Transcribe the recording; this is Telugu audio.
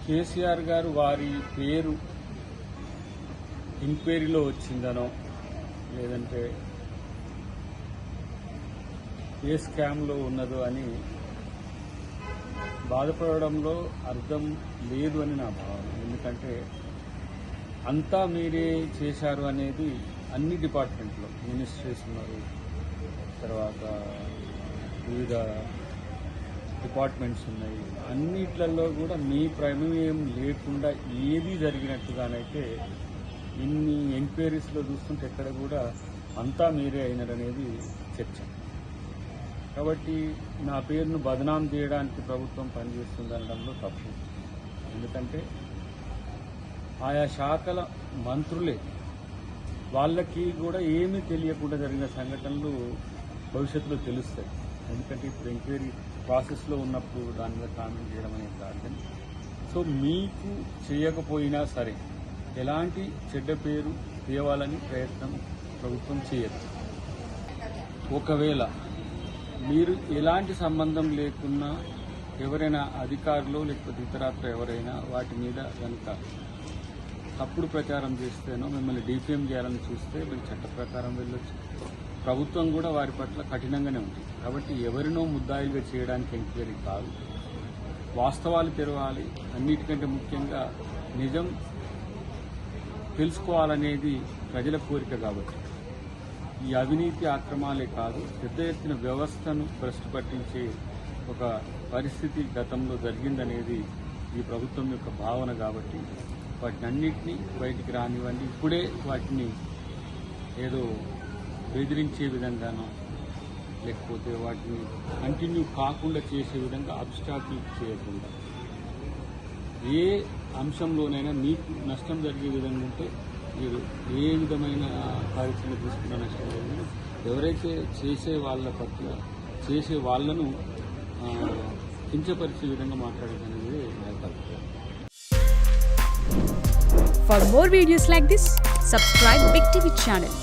కేసీఆర్ గారు వారి పేరు ఎంక్వైరీలో వచ్చిందనో లేదంటే ఏ స్కామ్లో ఉన్నదో అని బాధపడడంలో అర్థం లేదు అని నా భావన. ఎందుకంటే అంతా మీరే చేశారు అనేది అన్ని డిపార్ట్మెంట్లో మినిస్ట్రీస్ ఉన్నారు, తర్వాత వివిధ డిపార్ట్మెంట్స్ ఉన్నాయి, అన్నిట్లలో కూడా మీ ప్రమేయం లేకుండా ఏది జరిగినట్టుగానైతే ఇన్ని ఎంక్వైరీస్లో చూస్తుంటే ఎక్కడ కూడా అంతా మీరే అయినారనేది చర్చ. కాబట్టి నా పేరును బదనాం చేయడానికి ప్రభుత్వం పనిచేస్తుందనడంలో తప్పు. ఎందుకంటే ఆయా శాఖల మంత్రులే వాళ్ళకి కూడా ఏమీ తెలియకుండా జరిగిన సంఘటనలు భవిష్యత్తులో తెలుస్తాయి. ఎందుకంటే ఇప్పుడు ఎంక్వైరీ ప్రాసెస్లో ఉన్నప్పుడు దాని మీద కామెంట్ చేయడం అనేది కాదు. సో మీకు చేయకపోయినా సరే ఎలాంటి చెడ్డ పేరు తేవాలని ప్రయత్నం ప్రభుత్వం చేయదు. ఒకవేళ మీరు ఎలాంటి సంబంధం లేకున్నా ఎవరైనా అధికారులు లేకపోతే ఇతరత్ర ఎవరైనా వాటి మీద కనుక తప్పుడు ప్రచారం చేస్తేనో మిమ్మల్ని డిఫేమ్ చేయాలని చూస్తే మీరు చట్ట ప్రకారం వెళ్ళొచ్చు. ప్రభుత్వం కూడా వారి పట్ల కఠినంగానే ఉంటుంది. కాబట్టి ఎవరినో ముద్దాయిలుగా చేయడానికి ఎంక్వైరీ కాదు, వాస్తవాలు తెరవాలి. అన్నిటికంటే ముఖ్యంగా నిజం తెలుసుకోవాలనేది ప్రజల కోరిక. కాబట్టి ఈ అవినీతి అక్రమాలే కాదు, పెద్ద ఎత్తున వ్యవస్థను భ్రష్టు పట్టించే ఒక పరిస్థితి గతంలో జరిగిందనేది ఈ ప్రభుత్వం యొక్క భావన. కాబట్టి వాటిని అన్నింటినీ బయటికి రానివ్వండి. ఇప్పుడే వాటిని ఏదో బెదిరించే విధంగానో లేకపోతే వాటిని కంటిన్యూ కాకుండా చేసే విధంగా అబ్స్టాకిల్ చేయకుండా ఏ అంశంలోనైనా మీకు నష్టం జరిగే విధంగా ఉంటే మీరు ఏ విధమైన కార్యక్రమం తీసుకున్న నష్టం లేదు. ఎవరైతే చేసే వాళ్ళ పట్ల చేసే వాళ్ళను కించపరిచే విధంగా మాట్లాడేదనేది తప్పు. For more videos like this, subscribe Big TV channel.